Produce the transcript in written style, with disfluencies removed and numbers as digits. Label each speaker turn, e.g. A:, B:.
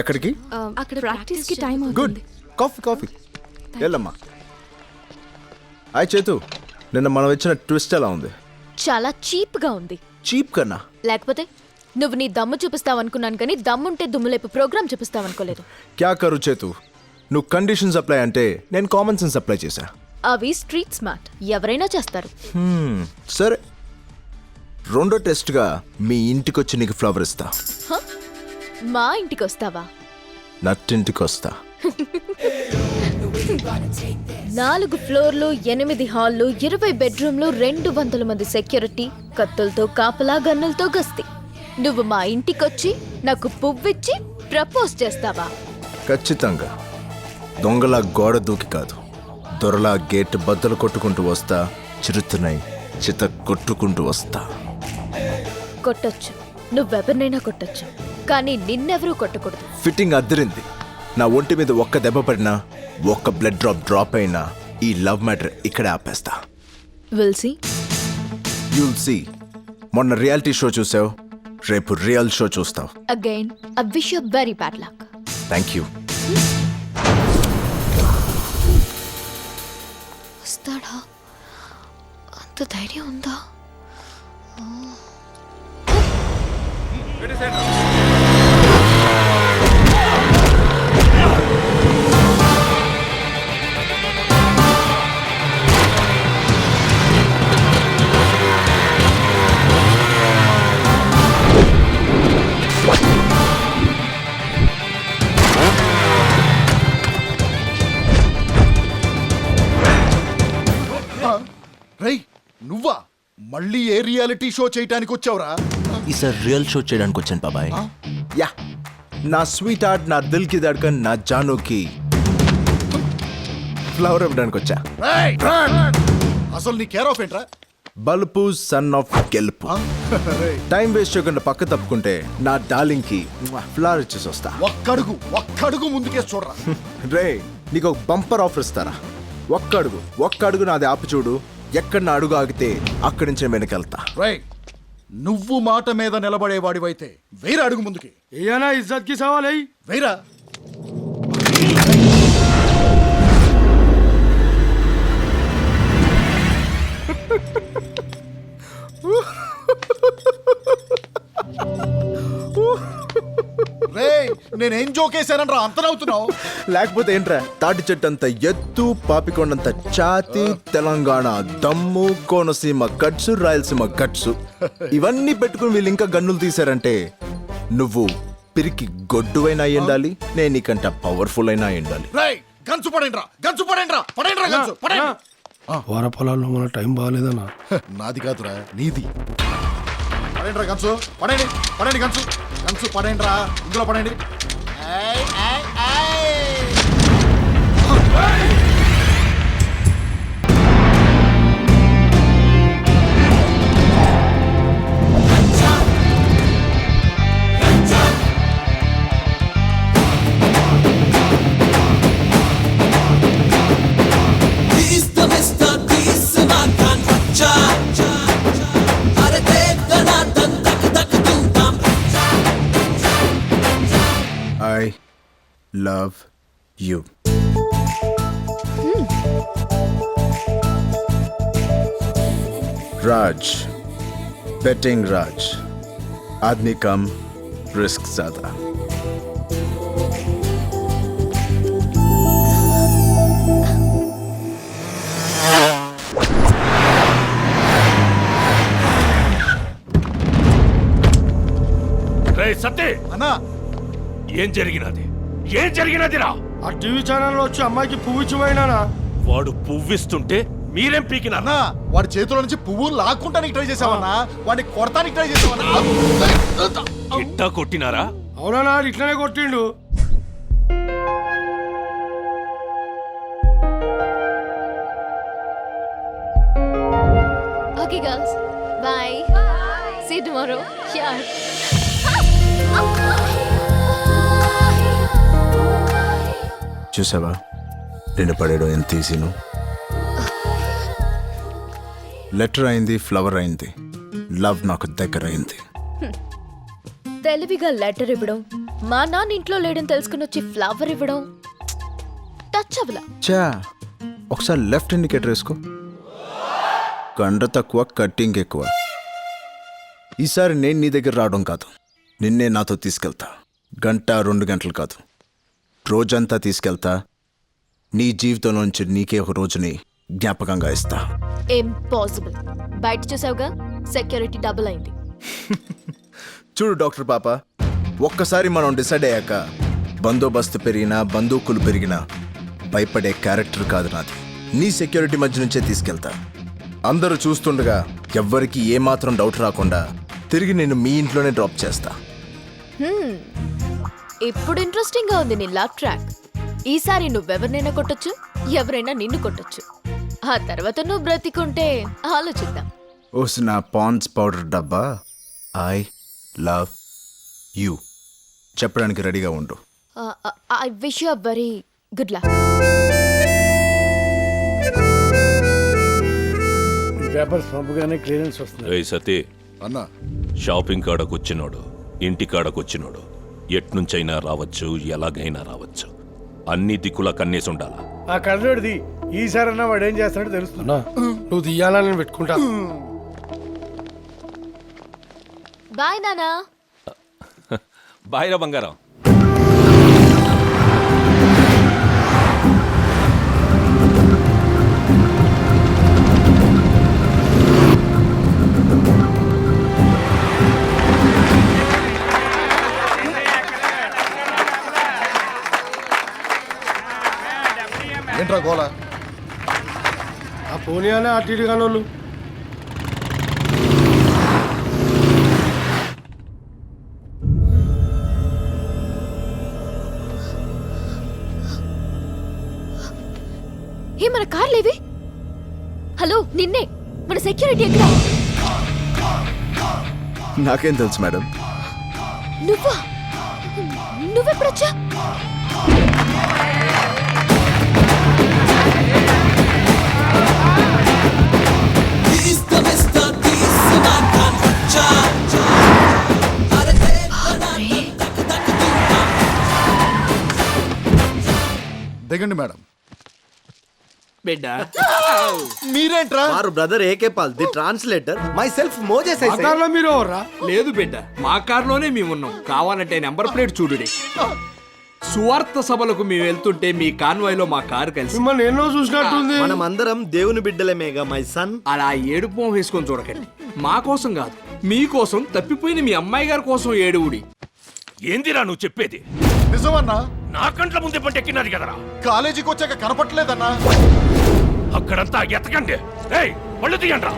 A: ఎక్కడికి?
B: అక్కడ ప్రాక్టీస్ కి టైం
A: గుడ్.
B: అవుతుంది.
A: కాఫీ వెళ్ళమ్మా. హాయ్ చేతు, నిన్న మనం ఇచ్చిన ట్విస్ట్ ఎలా ఉంది?
C: చాలా చీప్ గా ఉంది.
A: చీప్ కన్నా
C: లేకపోతే నువ్వు నీ దమ్ము చూపిస్తావనుకున్నాను కానీ దమ్ముంటే దుమ్ములేపు ప్రోగ్రామ్ చూపిస్తావనుకోలేదు.
A: క్యా కరు చేతు, నువ్వు కండిషన్స్ అప్లై అంటే నేను కామన్ సెన్స్ అప్లై చేశా.
C: అవి స్ట్రీట్ స్మార్ట్, ఎవరైనా చేస్తారు.
A: సరే, రెండో టెస్ట్గా మీ ఇంటికొచ్చి నీకు ఫ్లవర్ ఇస్తా.
C: హ? మా ఇంటికి వస్తావా?
A: నట్టింటికి వస్తా.
C: 4 ఫ్లోర్లు, 8 హాల్లు, 20 బెడ్రూమ్లు, 200 మంది సెక్యూరిటీ, కత్తులతో కాపలా, గన్నులతో గస్తీ. నువ్వు మా ఇంటికొచ్చి నాకు పువ్విచ్చి ప్రపోజ్ చేస్తావా?
A: ఖచ్చితంగా. దొంగలా గోడ దూకి కాదు, దొరలా గేట్ బద్దలు కొట్టుకుంటూ వస్తా. చిరుతునై చిత కొట్టుకుంటూ వస్తా.
C: కొట్టొచ్చు, నువ్వెవరినైనా కొట్టొచ్చు, కానీ నిన్నెవరూ కొట్టకూడదు.
A: ఫిట్టింగ్ అద్దరింది. నా ఒంటి మీద ఒక్క దెబ్బ పడినా, ఒక్క బ్లడ్ డ్రాప్ అయినా ఈ లవ్ మ్యాటర్ ఇక్కడే ఆపేస్తా.
C: Will see.
A: You'll see. మొన్న రియాలిటీ షో చూసావు, రేపు రియల్ షో చూస్తావు.
C: Again I wish you very bad luck.
A: Thank you.
C: వస్తాడా? అంత ధైర్యం ఉందా?
D: రేయ్, నువ్వా మళ్ళీ ఏ రియాలిటీ షో చేయటానికి వచ్చావురా?
A: ఈసారి రియల్ షో చేయడానికి వచ్చాను బాబాయ్. యా, నా స్వీట్ హార్ట్, నా దిల్ కి ధడ్కన్, నా జానుకి ఫ్లవర్ ఇవ్వడానికి వచ్చా.
D: రేయ్, అసలు నీ కేర్ ఆఫ్ ఏంట్రా?
A: బల్పు సన్ ఆఫ్ గెలుపు. టైం వేస్ట్ చేయకుండా పక్క తప్పుకుంటే నా డార్లింగ్ కి ఫ్లవర్ ఇచ్చేసి వస్తా.
D: ఒక్కడుగు ముందుకేసి చూడరా.
A: రే, నీకు ఒక బంపర్ ఆఫర్ ఇస్తారా? ఒక్క అడుగు నాది ఆపు చూడు. ఎక్కడ నా అడుగు ఆగితే అక్కడి నుంచి నేను వెనకెళ్తా.
D: రేయ్, నువ్వు మాట మీద నిలబడేవాడివైతే వేరే అడుగు ముందుకి.
E: ఏనా ఇజ్జత్ కి సవాల్ అయ్యి
D: వేరా. రేయ్, నేనేం జోకేశానరా అంతనవుతున్నావు?
A: లేకపోతే ఏంట్రా, తాటి చెట్టు అంత ఎత్తు, పాపికొండంత ఛాతి, తెలంగాణ దమ్ము, కోనసీమ కట్సు, రాయలసీమ కట్సు, ఇవన్నీ పెట్టుకుని వీళ్ళు ఇంకా గన్నులు తీశారంటే నువ్వు పిరికి గొడ్డువైనా అయ్యుండాలి, నేను నీకంట పవర్ఫుల్ అయినా అయ్యుండాలి.
D: రేయ్, గంచు పడేండ్రా, గంచు.
E: వార పొలాల్లో మన టైం బాగాలేదన్నా.
D: నాది కాదురా, నీది. పడేండ్రా గంచు, పడండి గంచు పడేండ్రా, ఇందులో పడండి.
A: I love you. Raj, betting Raj. आदमी कम, रिस्क ज्यादा.
F: సత్తే
D: అన్నా,
F: ఏం జరిగినదిరా?
E: ఆ టీవీ ఛానల్లో వచ్చి అమ్మాయికి పువ్వు ఇచ్చి పోయినానా?
F: వాడు పువ్విస్తుంటే మీరేం పీకినా?
D: అన్నా, వాడి చేతిలో నుంచి పువ్వు లాక్కుంటానికి ట్రై చేసావన్నా, వాడిని కొడతానికి ట్రై చేసావన్నా.
F: ఇట్టా కొట్టినారా?
E: అవునా, ఇట్లనే కొట్టిండు.
C: Okay girls, bye. See you tomorrow. Sure.
A: చూసావా నేను పడేయడం ఎంత ఈజీను? లెటర్ అయింది, ఫ్లవర్ అయింది, లవ్ నాకు దగ్గర అయింది.
C: తెలివిగా లెటర్ ఇవ్వడం, మా నాన్న ఇంట్లో లేడని తెలుసుకుని వచ్చి ఫ్లవర్ ఇవ్వడం టచ్ అవ్వలా.
A: చా ఒకసారి లెఫ్ట్ ఇండికేటర్ వేసుకో. కండ తక్కువ కట్టింగ్ ఎక్కువ. ఈసారి నేను నీ దగ్గర రావడం కాదు, నిన్నే నాతో తీసుకెళ్తా. 1-2 గంటలు కాదు, రోజంతా తీసుకెళ్తా. నీ జీవితంలోంచి నీకే ఒక రోజుని జ్ఞాపకంగా ఇస్తా.
C: ఇంపాసిబుల్. బయట చూసావుగా, సెక్యూరిటీ డబుల్ అయింది.
A: చూడు డాక్టర్ పాప, ఒక్కసారి మనం డిసైడ్ అయ్యాక బందోబస్తు పెరిగినా బందూకులు పెరిగినా భయపడే క్యారెక్టర్ కాదు నాది. నీ సెక్యూరిటీ మధ్య నుంచే తీసుకెళ్తా. అందరూ చూస్తుండగా ఎవ్వరికి ఏమాత్రం డౌట్ రాకుండా తిరిగి నేను మీ ఇంట్లోనే డ్రాప్ చేస్తా.
C: ఇప్పుడు ఇంట్రెస్టింగ్ గా ఉంది నీ లవ్ ట్రాక్. ఈసారి నువ్వెవరినైనా కొట్టొచ్చు, ఎవరైనా నిన్ను కొట్టొచ్చు. ఆ తర్వాత నువ్వు బ్రతికుంటే ఆలోచిద్దాం.
A: ఓస్ నా పాండ్స్ పౌడర్ డబ్బా, ఐ లవ్ యూ చెప్పడానికి రెడీగా ఉండు.
C: I wish you very good luck.
E: Papers పంపగానే క్లియరెన్స్ వస్తుంది.
F: రేయ్ సతీ,
D: అన్నా
F: షాపింగ్ కాడకొచ్చినోడు, ఇంటి కాడకొచ్చినోడు ఎట్నుంచైనా రావచ్చు, ఎలాగైనా రావచ్చు. అన్ని దిక్కులా కన్నేసి ఉండాలా.
E: ఆ కళ్ళోడిది ఈసారన్నా వాడు ఏం చేస్తాడో తెలుస్తున్నా. నువ్వు తీయాలని నేను పెట్టుకుంటా.
C: బాయ్ నానా.
F: బాయిరా బంగారం.
D: ఏంట్రా గోల?
E: ఆ పోనీ అనే అటు ఇటు కాని వాళ్ళు.
C: ఏ మన కార్ లేవి? హలో, నిన్నే. మన సెక్యూరిటీ ఎక్కడ?
A: నాకేం తెలుసు మేడం.
C: నువ్వా? నువ్వెప్పుడొచ్చా?
D: దిగండి మేడం.
G: బిడ్డ
D: మీరేంట్రా?
H: మారు brother AK Paul the translator myself Moses
E: ఆ కార్లో మీరు ఎవర్రా?
G: లేదు బిడ్డ, మా కారులోనే మేము ఉన్నాం. కావాలంటే నెంబర్ ప్లేట్ చూడుడి. సువార్త సభలకు మేము వెళ్తుంటే మీ కాన్వాయ్ లో మా కారు కలిసి.
E: మిమ్మల్ని ఎన్నో చూసినట్టుంది.
H: మనం అందరం దేవుని బిడ్డలమేగా మై సన్.
G: అలా ఏడుపు మొహం వేసుకొని చూడకండి. మా కోసం కాదు, మీకోసం, తప్పిపోయిన మీ అమ్మాయి గారి కోసం ఏడువుడి.
F: ఏందిరా నువ్వు చెప్పేది?
D: నిజమన్నా?
F: నా కంట్ల ముందే పంటెక్కినది కదరా.
D: కాలేజీకి వచ్చాక కనపట్లేదన్నా.
F: అక్కడంతా ఎతకండి. ఏయ్, పళ్ళు తీయండి రా.